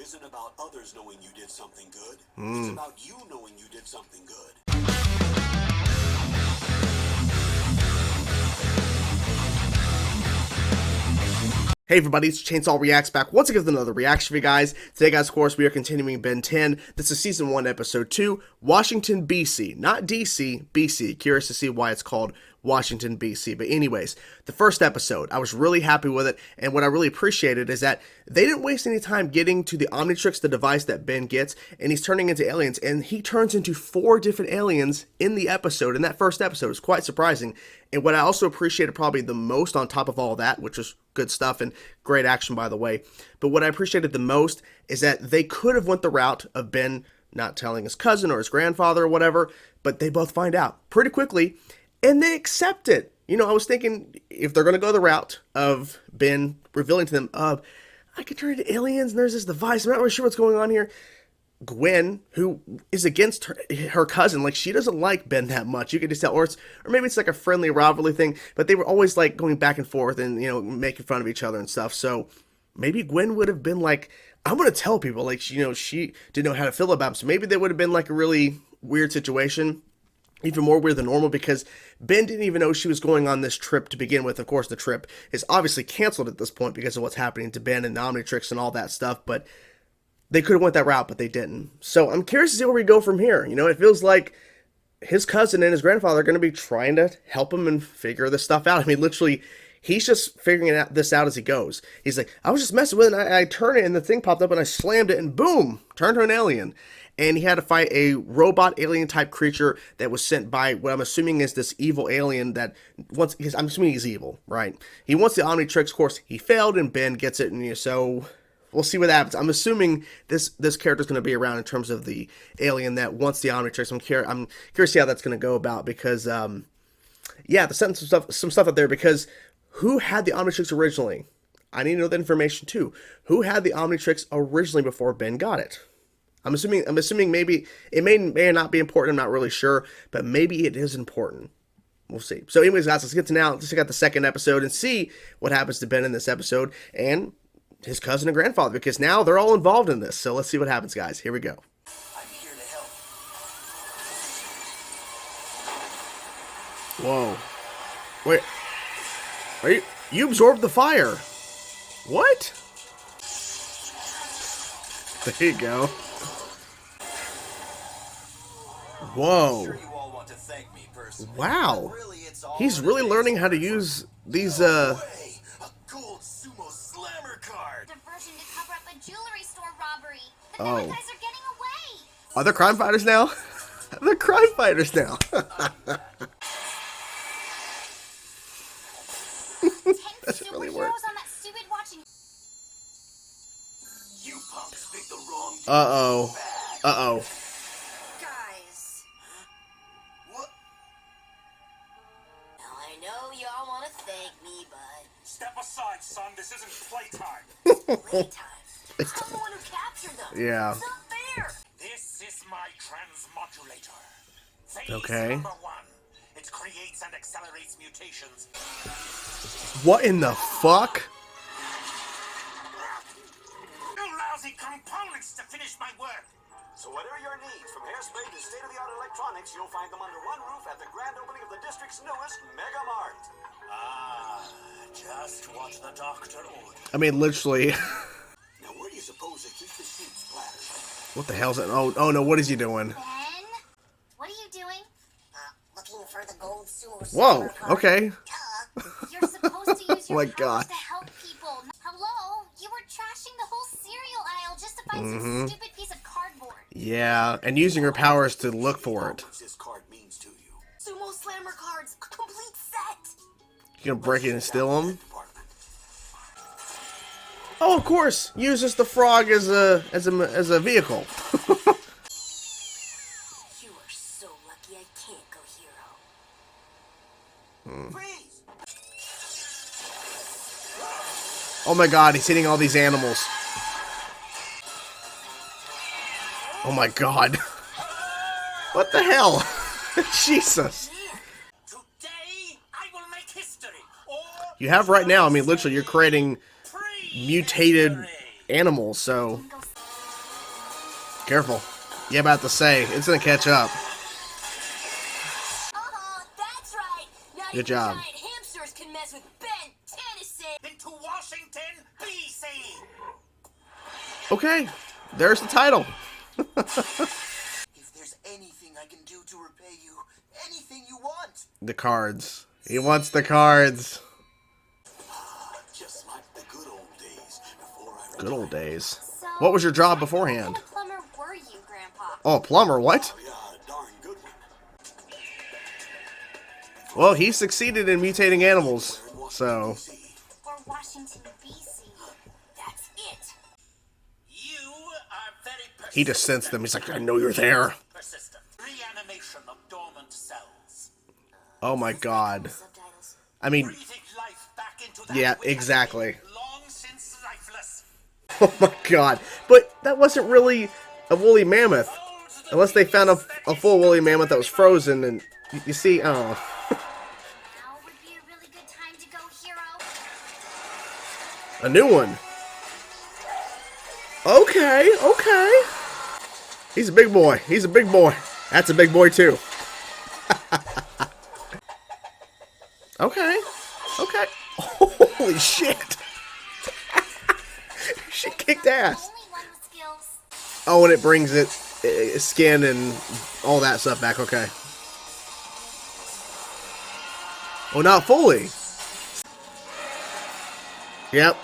isn't about others knowing you did something good. It's about you knowing you did something good. Hey everybody, it's Chainsaw Reacts back once again with another reaction for you guys. Today, guys, of course, we are continuing Ben 10. This is Season 1, Episode 2, Washington, BC. Not DC, BC. Curious to see why it's called Washington, BC. But anyways, the first episode, I was really happy with it, and what I really appreciated is that they didn't waste any time getting to the Omnitrix, the device that Ben gets, and he's turning into aliens, and he turns into 4 different aliens in the episode, in that first episode. It's quite surprising. And what I also appreciated probably the most on top of all that, which was good stuff and great action, by the way, but what I appreciated the most is that they could have went the route of Ben not telling his cousin or his grandfather or whatever, but they both find out pretty quickly, and they accept it. You know, I was thinking if they're going to go the route of Ben revealing to them, I could turn into aliens and there's this device, I'm not really sure what's going on here. Gwen, who is against her cousin, like, she doesn't like Ben that much. You can just tell, or maybe it's like a friendly rivalry thing, but they were always like going back and forth and, you know, making fun of each other and stuff. So maybe Gwen would have been like, I'm going to tell people, like, you know, she didn't know how to feel about him. So maybe they would have been like a really weird situation, even more weird than normal, because Ben didn't even know she was going on this trip to begin with. Of course, the trip is obviously canceled at this point because of what's happening to Ben and the Omnitrix and all that stuff, but they could have went that route, but they didn't. So I'm curious to see where we go from here. You know, it feels like his cousin and his grandfather are going to be trying to help him and figure this stuff out. I mean, literally, he's just figuring this out as he goes. He's like, I was just messing with it, and I turned it, and the thing popped up, and I slammed it, and boom, turned to an alien. And he had to fight a robot alien-type creature that was sent by what I'm assuming is this evil alien that wants, I'm assuming he's evil, right? He wants the Omnitrix. Of course, he failed, and Ben gets it, and you know, so we'll see what happens. I'm assuming this character's going to be around in terms of the alien that wants the Omnitrix. I'm curious to see how that's going to go about because, yeah, there's some stuff out there because who had the Omnitrix originally? I need to know that information too. Who had the Omnitrix originally before Ben got it? I'm assuming maybe it may or not be important. I'm not really sure, but maybe it is important. We'll see. So anyways, guys, let's check out the second episode and see what happens to Ben in this episode and his cousin and grandfather, because now they're all involved in this. So let's see what happens, guys. Here we go. I'm here to help. Whoa. Wait. Are you absorbed the fire? What? There you go. Whoa. Sure you all want to thank me personally. Wow. Really, He's really learning how to use these, a gold sumo slammer card. Diversion to cover up a jewelry store robbery. The Oh. bad guys are getting away. Are there crime fighters now? They're crime fighters now. That should really work. Superheroes on that stupid watching. You punks picked the wrong Uh-oh. Uh-oh. Guys. What? Now I know y'all want to thank me, but Step aside, son. This isn't playtime. playtime. I'm the one who captured them. Yeah. It's not fair. This is my transmodulator. Phase Okay. number 1. It creates and accelerates mutations. What in the fuck? Lousy components to finish my work. So whatever your needs, from hairspray to state-of-the-art electronics, you'll find them under one roof at the grand opening of the district's newest Mega Mart. Ah, just what the doctor ordered. I mean, literally. Now, where do you suppose they keep the sheep splatters? What the hell's it? Oh no, what is he doing? Ben, what are you doing? Looking for the gold sumo. Whoa, okay. You're supposed to use your My powers God. to help people. Hello? You were trashing the whole cereal aisle just to find some stupid piece of cardboard. Yeah, and using her powers to look for it. What this card means to you. Sumo Slammer cards, a complete set. You gonna break it and steal them? Department. Oh, of course. Uses the frog as a vehicle. You are so lucky I can't go hero. Freeze! Oh my God, he's hitting all these animals. Oh my God. What the hell? Jesus. Today, I will make history. Or You have right now, I mean, literally, you're creating pre-history. mutated animals, so. Careful. Yeah, about to say, it's gonna catch up. That's right. Not Good even job. giant hamsters can mess with Ben Tennyson. Into Washington, B.C. Okay, there's the title. If there's anything I can do to repay you, anything you want. The cards. He wants the cards. Just like the good old days before I Good old days. So, What was your job what beforehand? kind of plumber were you, Grandpa? Oh, plumber, what? Yeah, a darn good one. Well, he succeeded in mutating animals, so... Or Washington, D.C. That's it. You are very persistent. He just sensed them. He's like, I know you're there. Persistent. Reanimation of dormant cells. Oh my god. Subtitles. I mean, Breathing life back into that yeah, which has exactly. been long since lifeless. Oh my god. But that wasn't really a woolly mammoth. Unless they found a full woolly mammoth that was frozen, and you see, oh. Now would be a really good time to go, hero. A new one. Okay, okay. He's a big boy. He's a big boy. That's a big boy, too. Okay. Okay. Holy shit. She kicked ass. Only one with skills. Oh, and it brings it skin and all that stuff back. Okay. Oh, not fully. Yep.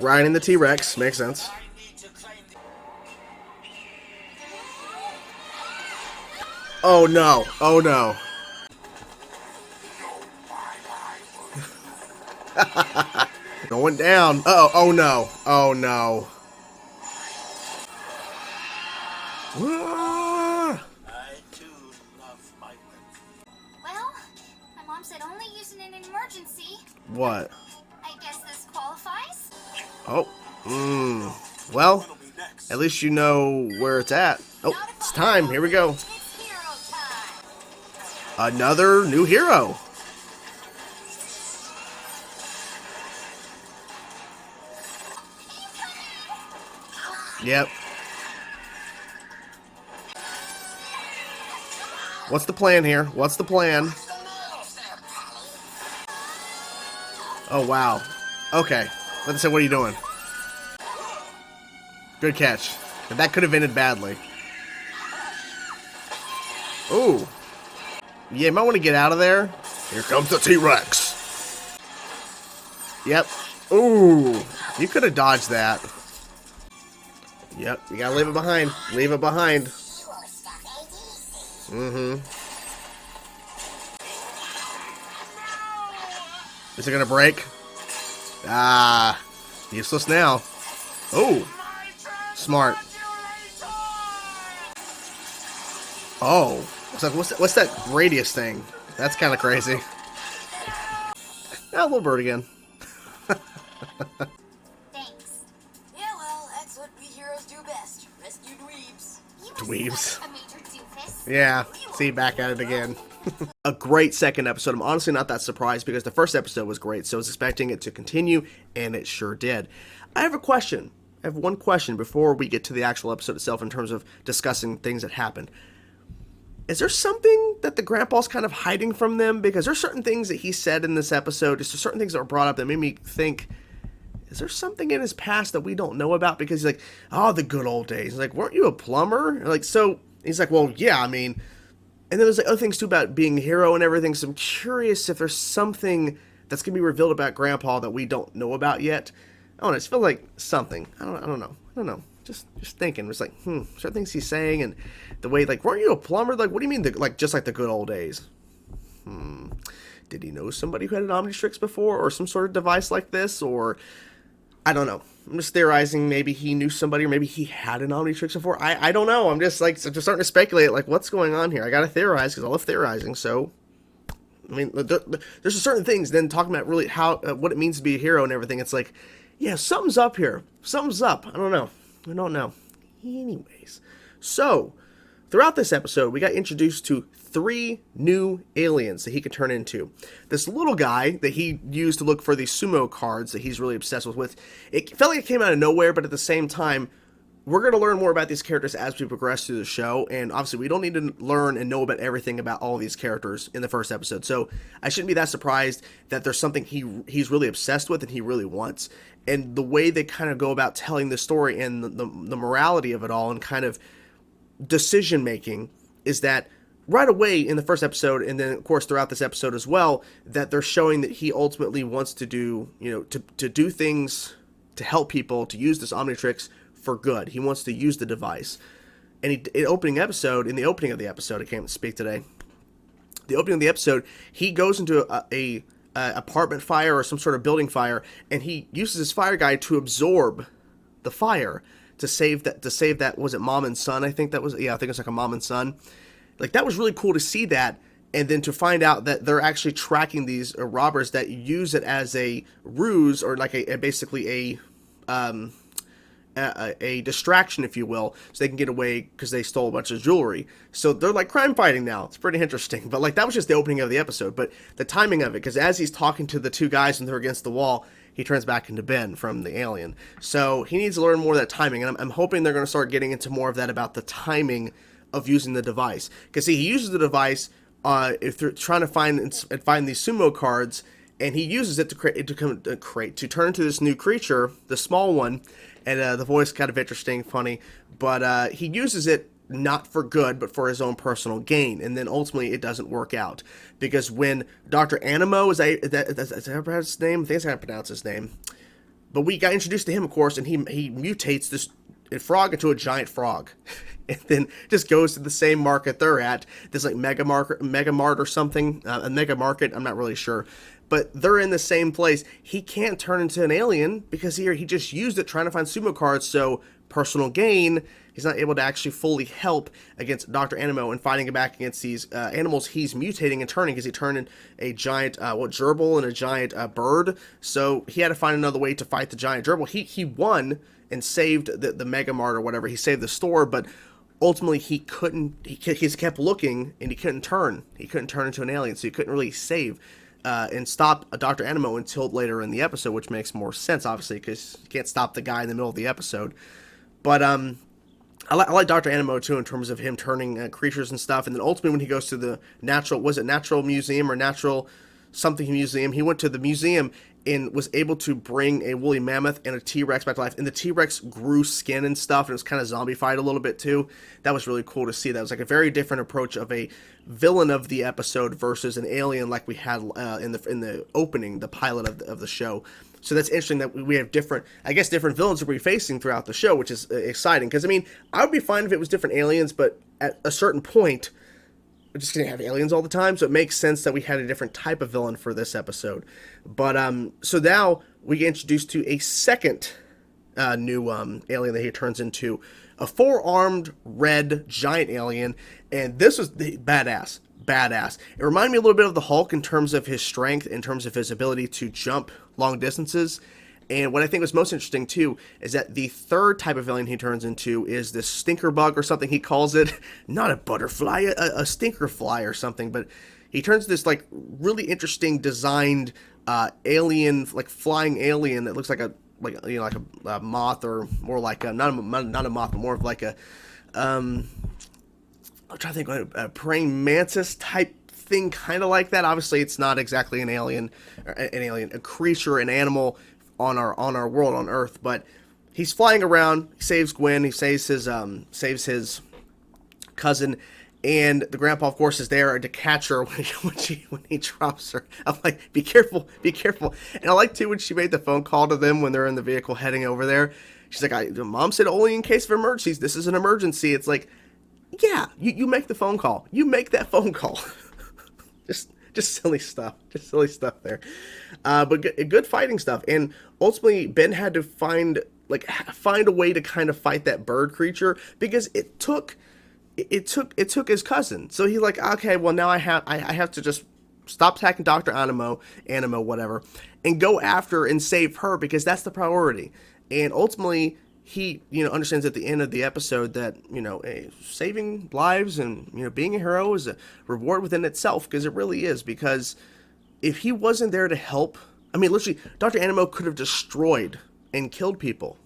Riding the T-Rex makes sense. I need to claim the... Oh no. Oh no. Going down. Uh-oh. Oh no. Oh no. Ah. I too love my work. Well, my mom said only use it in an emergency. What? I guess this qualifies. Oh. Well, What'll be next? at least you know where it's at. Oh, it's time. Here we go. It's hero time. Another new hero. Yep. What's the plan here? What's the plan? Oh, wow. Okay. Let's say, what are you doing? Good catch. But that could have ended badly. Ooh. Yeah, you might want to get out of there. Here comes the T-Rex. Yep. Ooh. You could have dodged that. Yep. You gotta leave it behind. Leave it behind. Mm-hmm. Is it gonna break? Ah. Useless now. Oh. Smart. Oh. It's like, what's that radius thing? That's kind of crazy. Ah, little bird again. Thanks. Yeah, well, that's what we heroes do best. Rescue dweebs. You were Dweebs. such a major doofus. Yeah, see, back at it again. A great second episode. I'm honestly not that surprised because the first episode was great, so I was expecting it to continue, and it sure did. I have a question. I have one question before we get to the actual episode itself in terms of discussing things that happened. Is there something that the grandpa's kind of hiding from them? Because there's certain things that he said in this episode, just certain things that were brought up that made me think, is there something in his past that we don't know about? Because he's like, oh, the good old days. He's like, weren't you a plumber? And like, so he's like, well, yeah, I mean, and then there's like other things too about being a hero and everything. So I'm curious if there's something that's gonna be revealed about Grandpa that we don't know about yet. I don't know. I just feel like something. I don't know. Just thinking. It's like, certain things he's saying and the way, like, weren't you a plumber? Like, what do you mean, like, just like the good old days? Did he know somebody who had an Omnitrix before, or some sort of device like this, or I don't know. I'm just theorizing. Maybe he knew somebody, or maybe he had an Omnitrix before. I don't know. I'm just starting to speculate. Like, what's going on here? I gotta theorize because I love theorizing. So, I mean, there's certain things. Then talking about really how what it means to be a hero and everything. It's like, yeah, something's up here. Something's up. I don't know. I don't know. Anyways, so throughout this episode, we got introduced to 3 new aliens that he could turn into. This little guy that he used to look for these sumo cards that he's really obsessed with. It felt like it came out of nowhere, but at the same time, we're going to learn more about these characters as we progress through the show, and obviously we don't need to learn and know about everything about all of these characters in the first episode, so I shouldn't be that surprised that there's something he's really obsessed with and he really wants. And the way they kind of go about telling the story and the morality of it all and kind of decision making is that right away in the first episode, and then of course throughout this episode as well, that they're showing that he ultimately wants to do, to do things to help people, to use this Omnitrix for good. He wants to use the device. And in the opening of the episode, I can't speak today. The opening of the episode, he goes into a apartment fire or some sort of building fire, and he uses his fire guy to absorb the fire to save that, was it mom and son? I think it's like a mom and son. Like, that was really cool to see that, and then to find out that they're actually tracking these robbers that use it as a ruse, or like basically a distraction, if you will, so they can get away because they stole a bunch of jewelry. So they're like crime fighting now. It's pretty interesting. But like, that was just the opening of the episode. But the timing of it, because as he's talking to the 2 guys and they're against the wall, he turns back into Ben from the alien. So he needs to learn more of that timing. And I'm hoping they're going to start getting into more of that about the timing of using the device. Because see, he uses the device if they're trying to find these sumo cards, and he uses it to turn into this new creature, the small one. And the voice kind of interesting, funny, but he uses it not for good, but for his own personal gain. And then ultimately it doesn't work out, because when Dr. Animo, is that his name? I think that's how I pronounce his name. But we got introduced to him, of course, and he mutates this frog into a giant frog. And then just goes to the same market they're at, this like Mega Mart or something, a Mega Market, I'm not really sure. But they're in the same place. He can't turn into an alien because he just used it trying to find sumo cards, so personal gain, he's not able to actually fully help against Dr. Animo and fighting back against these animals he's mutating and turning, because he turned in a giant, gerbil and a giant bird. So he had to find another way to fight the giant gerbil. He won and saved the Mega Mart or whatever. He saved the store, but ultimately he kept looking and he couldn't turn. He couldn't turn into an alien, so he couldn't really save and stop Dr. Animo until later in the episode, which makes more sense, obviously, because you can't stop the guy in the middle of the episode. But I like Dr. Animo, too, in terms of him turning creatures and stuff. And then ultimately when he goes to the Natural Museum or Natural something museum, he went to the museum and was able to bring a woolly mammoth and a T-Rex back to life. And the T-Rex grew skin and stuff, and it was kind of zombified a little bit too. That was really cool to see. That was like a very different approach of a villain of the episode versus an alien like we had in the opening, the pilot of the show. So that's interesting that we have different villains that we're facing throughout the show, which is exciting. Because, I mean, I would be fine if it was different aliens, but at a certain point, we're just going to have aliens all the time, so it makes sense that we had a different type of villain for this episode. But, so now we get introduced to a second new alien that he turns into. A 4-armed red giant alien, and this was badass. It reminded me a little bit of the Hulk in terms of his strength, in terms of his ability to jump long distances. And what I think was most interesting, too, is that the third type of villain he turns into is this stinker bug or something he calls it. Not a butterfly, a stinker fly or something. But he turns this, like, really interesting designed alien, like, flying alien that looks like a moth, or more like not a moth, but more of like a, I'm trying to think, a praying mantis type thing, kind of like that. Obviously, it's not exactly an alien, a creature, an animal on our world on Earth, but he's flying around. He saves Gwen. He saves his cousin, and the grandpa, of course, is there to catch her when he drops her. I'm like, be careful. And I like too when she made the phone call to them when they're in the vehicle heading over there. She's like, Mom said only in case of emergencies. This is an emergency. It's like, yeah, you make the phone call. You make that phone call. Just silly stuff. There. But good fighting stuff. And ultimately, Ben had to find a way to kind of fight that bird creature, because it took his cousin. So he's like, okay, well now I have to just stop attacking Dr. Animo, whatever, and go after and save her, because that's the priority. And ultimately, he, understands at the end of the episode that, saving lives and, being a hero is a reward within itself, because it really is. Because if he wasn't there to help, I mean, literally, Dr. Animo could have destroyed and killed people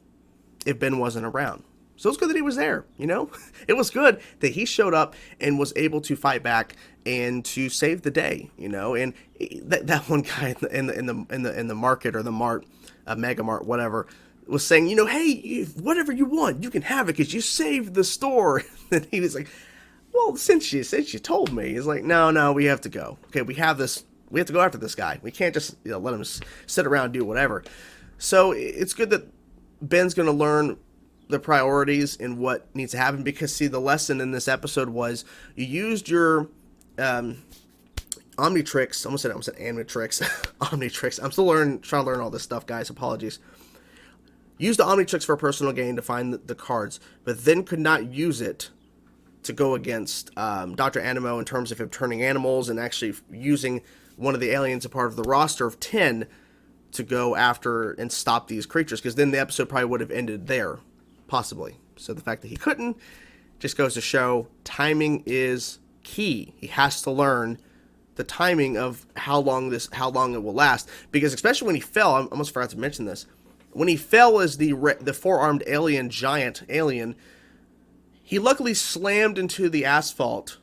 if Ben wasn't around. So it's good that he was there, It was good that he showed up and was able to fight back and to save the day, And that one guy in the market, or the mart, Mega Mart, whatever, was saying, hey, whatever you want, you can have it because you saved the store. And he was like, well, since you told me. He's like, no, we have to go. Okay, we have to go after this guy. We can't just let him sit around and do whatever. So it's good that Ben's going to learn the priorities and what needs to happen, because see, the lesson in this episode was you used your Omnitrix. I almost said Omnitrix. Omnitrix. I'm still trying to learn all this stuff, guys. Apologies. Use the Omnitrix for personal gain to find the cards, but then could not use it to go against Dr. Animo in terms of him turning animals and actually using one of the aliens, a part of the roster of 10, to go after and stop these creatures, because then the episode probably would have ended there, possibly. So the fact that he couldn't just goes to show timing is key. He has to learn the timing of how long it will last, because especially when he fell, I almost forgot to mention this. When he fell as the four-armed giant alien, he luckily slammed into the asphalt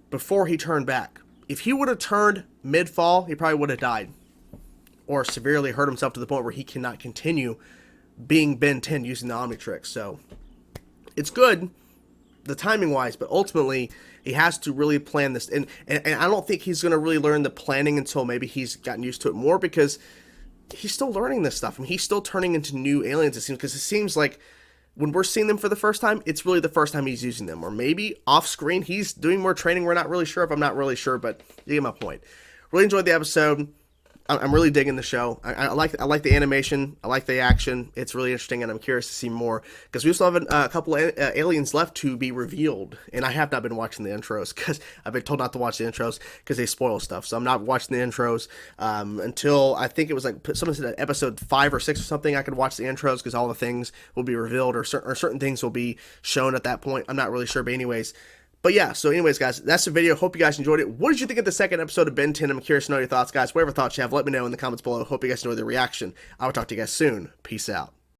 before he turned back. If he would have turned mid-fall, he probably would have died, or severely hurt himself to the point where he cannot continue being Ben 10 using the Omnitrix. So it's good, the timing-wise, but ultimately he has to really plan this. And I don't think he's going to really learn the planning until maybe he's gotten used to it more, because he's still learning this stuff. I mean, he's still turning into new aliens, it seems, because it seems like when we're seeing them for the first time, it's really the first time he's using them. Or maybe off-screen he's doing more training. We're not really sure. I'm not really sure, but you get my point. Really enjoyed the episode. I'm really digging the show. I like the animation. I like the action. It's really interesting, and I'm curious to see more, because we still have a couple of aliens left to be revealed, and I have not been watching the intros, because I've been told not to watch the intros because they spoil stuff. So I'm not watching the intros until, I think it was like someone said at episode 5 or 6 or something, I could watch the intros, because all the things will be revealed, or certain things will be shown at that point. I'm not really sure, but anyways. But yeah, so anyways, guys, that's the video. Hope you guys enjoyed it. What did you think of the second episode of Ben 10? I'm curious to know your thoughts, guys. Whatever thoughts you have, let me know in the comments below. Hope you guys enjoyed the reaction. I will talk to you guys soon. Peace out.